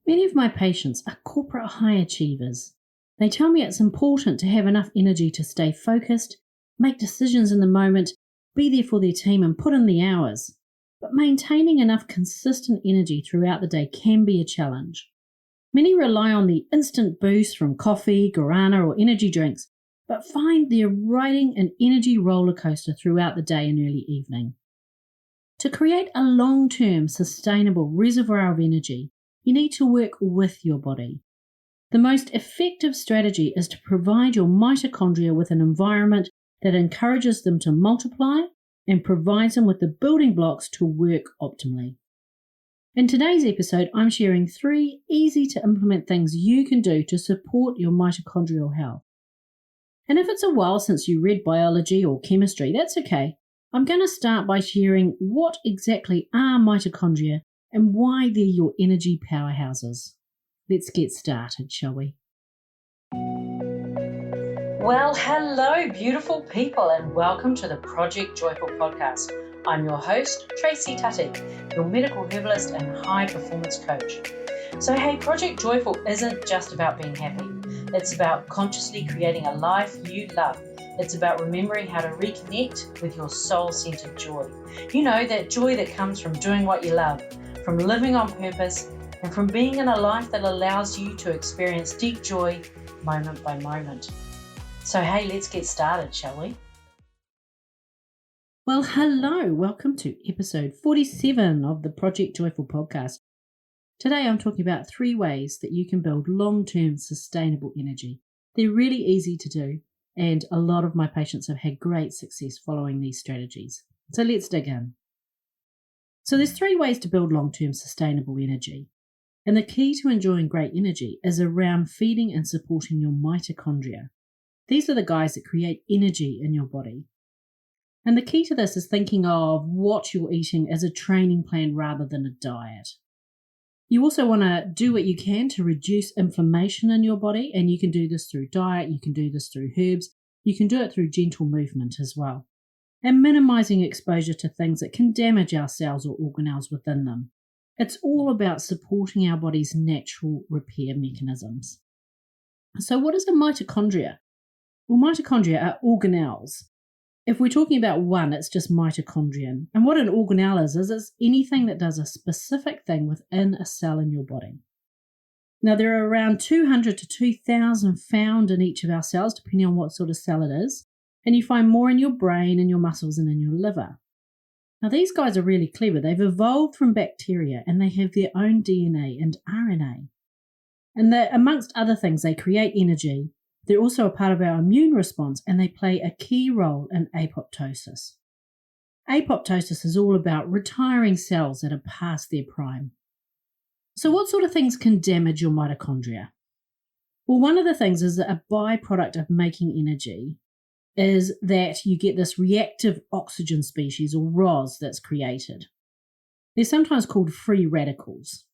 Many of my patients are corporate high achievers. They tell me it's important to have enough energy to stay focused, make decisions in the moment, be there for their team and put in the hours. But maintaining enough consistent energy throughout the day can be a challenge. Many rely on the instant boost from coffee, guarana or energy drinks, but find they're riding an energy roller coaster throughout the day and early evening. To create a long-term sustainable reservoir of energy, you need to work with your body. The most effective strategy is to provide your mitochondria with an environment that encourages them to multiply and provides them with the building blocks to work optimally. In today's episode, I'm sharing 3 easy-to-implement things you can do to support your mitochondrial health. And if it's a while since you read biology or chemistry, that's okay. I'm going to start by sharing what exactly are mitochondria and why they're your energy powerhouses. Let's get started, shall we? Well, hello, beautiful people, and welcome to the Project Joyful podcast. I'm your host, Tracy Tutty, your medical herbalist and high performance coach. So, hey, Project Joyful isn't just about being happy. It's about consciously creating a life you love. It's about remembering how to reconnect with your soul-centered joy. You know, that joy that comes from doing what you love, from living on purpose, and from being in a life that allows you to experience deep joy moment by moment. So hey, let's get started, shall we? Well, hello. Welcome to episode 47 of the Project Joyful podcast. Today I'm talking about 3 ways that you can build long-term sustainable energy. They're really easy to do, and a lot of my patients have had great success following these strategies. So let's dig in. So there's 3 ways to build long-term sustainable energy. And the key to enjoying great energy is around feeding and supporting your mitochondria. These are the guys that create energy in your body. And the key to this is thinking of what you're eating as a training plan rather than a diet. You also want to do what you can to reduce inflammation in your body, and you can do this through diet, you can do this through herbs, you can do it through gentle movement as well. And minimizing exposure to things that can damage our cells or organelles within them. It's all about supporting our body's natural repair mechanisms. So what is a mitochondria? Well, mitochondria are organelles. If we're talking about one, it's just mitochondrion. And what an organelle is it's anything that does a specific thing within a cell in your body. Now, there are around 200 to 2,000 found in each of our cells, depending on what sort of cell it is. And you find more in your brain, in your muscles, and in your liver. Now, these guys are really clever. They've evolved from bacteria and they have their own DNA and RNA. And amongst other things, they create energy. They're also a part of our immune response and they play a key role in apoptosis. Apoptosis is all about retiring cells that are past their prime. So what sort of things can damage your mitochondria? Well, one of the things is that a byproduct of making energy is that you get this reactive oxygen species, or ROS, that's created. They're sometimes called free radicals.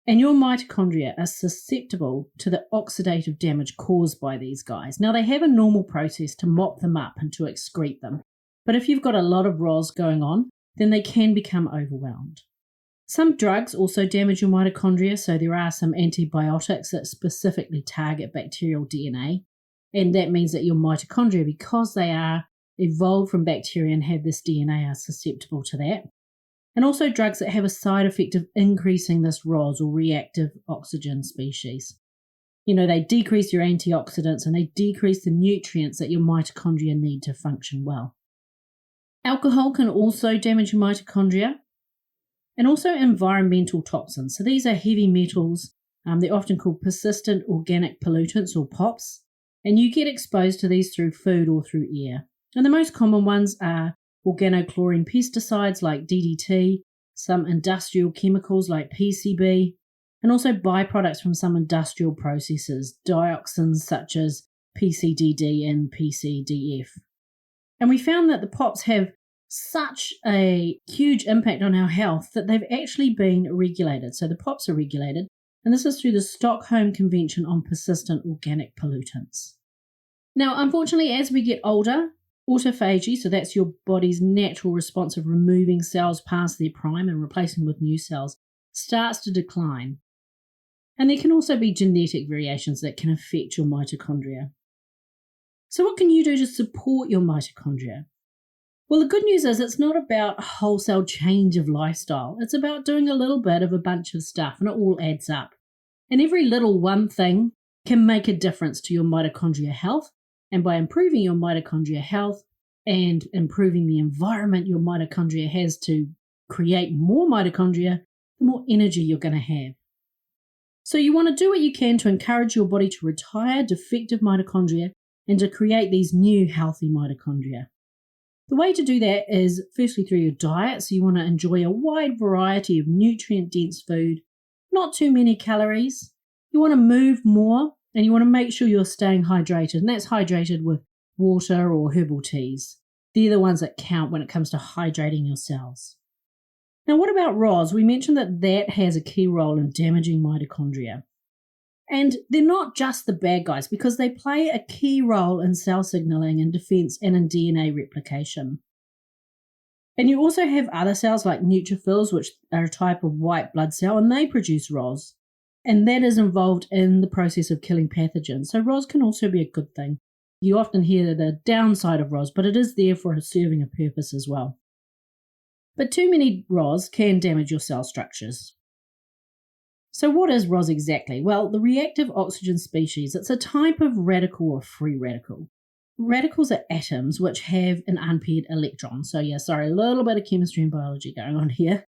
And your mitochondria are susceptible to the oxidative damage caused by these guys. Now, they have a normal process to mop them up and to excrete them. But if you've got a lot of ROS going on, then they can become overwhelmed. Some drugs also damage your mitochondria, so there are some antibiotics that specifically target bacterial DNA. And that means that your mitochondria, because they are evolved from bacteria and have this DNA, are susceptible to that. And also drugs that have a side effect of increasing this ROS, or reactive oxygen species. You know, they decrease your antioxidants and they decrease the nutrients that your mitochondria need to function well. Alcohol can also damage your mitochondria. And also environmental toxins. So these are heavy metals. They're often called persistent organic pollutants, or POPs. And you get exposed to these through food or through air. And the most common ones are organochlorine pesticides like DDT, some industrial chemicals like PCB, and also byproducts from some industrial processes, dioxins such as PCDD and PCDF. And we found that the POPs have such a huge impact on our health that they've actually been regulated. So the POPs are regulated, and this is through the Stockholm Convention on Persistent Organic Pollutants. Now, unfortunately, as we get older, autophagy, so that's your body's natural response of removing cells past their prime and replacing with new cells, starts to decline. And there can also be genetic variations that can affect your mitochondria. So what can you do to support your mitochondria? Well, the good news is it's not about a wholesale change of lifestyle. It's about doing a little bit of a bunch of stuff, and it all adds up. And every little one thing can make a difference to your mitochondria health. And by improving your mitochondria health and improving the environment your mitochondria has to create more mitochondria, the more energy you're going to have. So you want to do what you can to encourage your body to retire defective mitochondria and to create these new healthy mitochondria. The way to do that is firstly through your diet. So you want to enjoy a wide variety of nutrient-dense food, not too many calories. You want to move more and you want to make sure you're staying hydrated. And that's hydrated with water or herbal teas. They're the ones that count when it comes to hydrating your cells. Now, what about ROS? We mentioned that has a key role in damaging mitochondria. And they're not just the bad guys because they play a key role in cell signaling and defense and in DNA replication. And you also have other cells like neutrophils, which are a type of white blood cell, and they produce ROS. And that is involved in the process of killing pathogens. So ROS can also be a good thing. You often hear the downside of ROS, but it is there for serving a purpose as well. But too many ROS can damage your cell structures. So what is ROS exactly? Well, the reactive oxygen species, it's a type of radical or free radical. Radicals are atoms which have an unpaired electron. So a little bit of chemistry and biology going on here.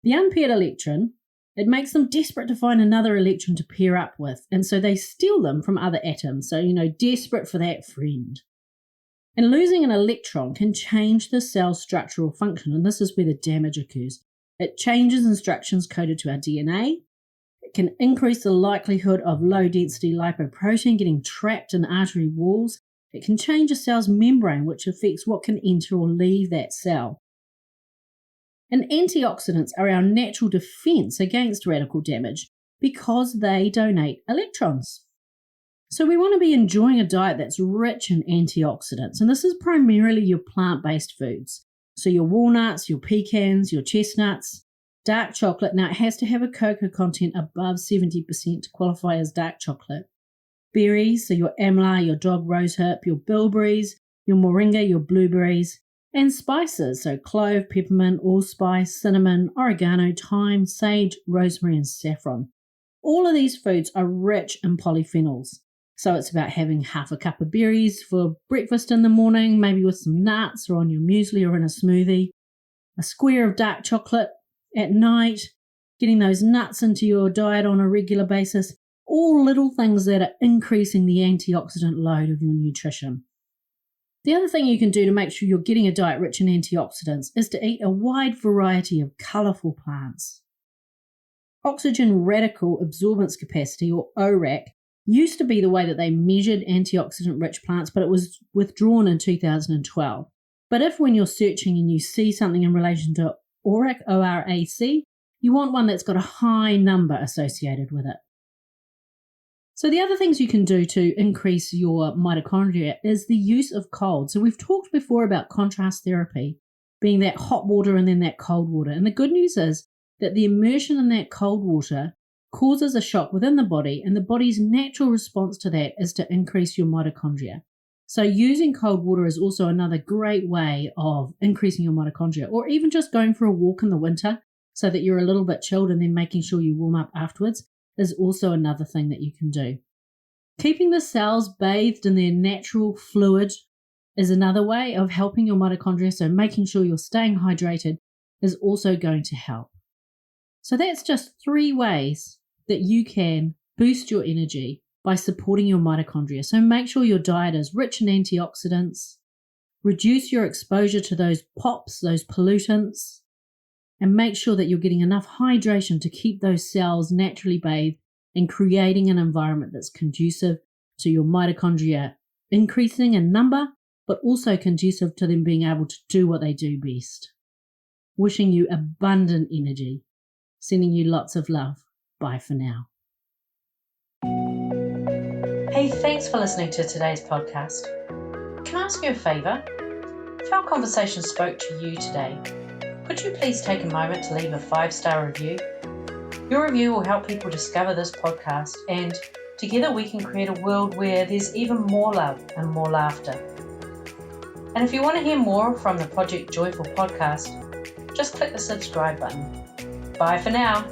The unpaired electron, it makes them desperate to find another electron to pair up with. And so they steal them from other atoms. So, desperate for that friend. And losing an electron can change the cell's structural function, and this is where the damage occurs. It changes instructions coded to our DNA. It can increase the likelihood of low-density lipoprotein getting trapped in artery walls. It can change a cell's membrane, which affects what can enter or leave that cell. And antioxidants are our natural defense against radical damage because they donate electrons. So we want to be enjoying a diet that's rich in antioxidants, and this is primarily your plant-based foods. So your walnuts, your pecans, your chestnuts, dark chocolate. Now it has to have a cocoa content above 70% to qualify as dark chocolate. Berries, so your amla, your dog rosehip, your bilberries, your moringa, your blueberries, and spices, so clove, peppermint, allspice, cinnamon, oregano, thyme, sage, rosemary, and saffron. All of these foods are rich in polyphenols. So it's about having half a cup of berries for breakfast in the morning, maybe with some nuts or on your muesli or in a smoothie. A square of dark chocolate at night, getting those nuts into your diet on a regular basis. All little things that are increasing the antioxidant load of your nutrition. The other thing you can do to make sure you're getting a diet rich in antioxidants is to eat a wide variety of colourful plants. Oxygen radical absorbance capacity, or ORAC, used to be the way that they measured antioxidant-rich plants, but it was withdrawn in 2012. But if when you're searching and you see something in relation to ORAC, O-R-A-C, you want one that's got a high number associated with it. So the other things you can do to increase your mitochondria is the use of cold. So we've talked before about contrast therapy, being that hot water and then that cold water. And the good news is that the immersion in that cold water causes a shock within the body, and the body's natural response to that is to increase your mitochondria. So using cold water is also another great way of increasing your mitochondria, or even just going for a walk in the winter so that you're a little bit chilled and then making sure you warm up afterwards is also another thing that you can do. Keeping the cells bathed in their natural fluid is another way of helping your mitochondria, so making sure you're staying hydrated is also going to help. So that's just 3 ways that you can boost your energy by supporting your mitochondria. So make sure your diet is rich in antioxidants, reduce your exposure to those POPs, those pollutants, and make sure that you're getting enough hydration to keep those cells naturally bathed and creating an environment that's conducive to your mitochondria increasing in number, but also conducive to them being able to do what they do best. Wishing you abundant energy. Sending you lots of love. Bye for now. Hey, thanks for listening to today's podcast. Can I ask you a favour? If our conversation spoke to you today, could you please take a moment to leave a 5-star review? Your review will help people discover this podcast, and together we can create a world where there's even more love and more laughter. And if you want to hear more from the Project Joyful podcast, just click the subscribe button. Bye for now.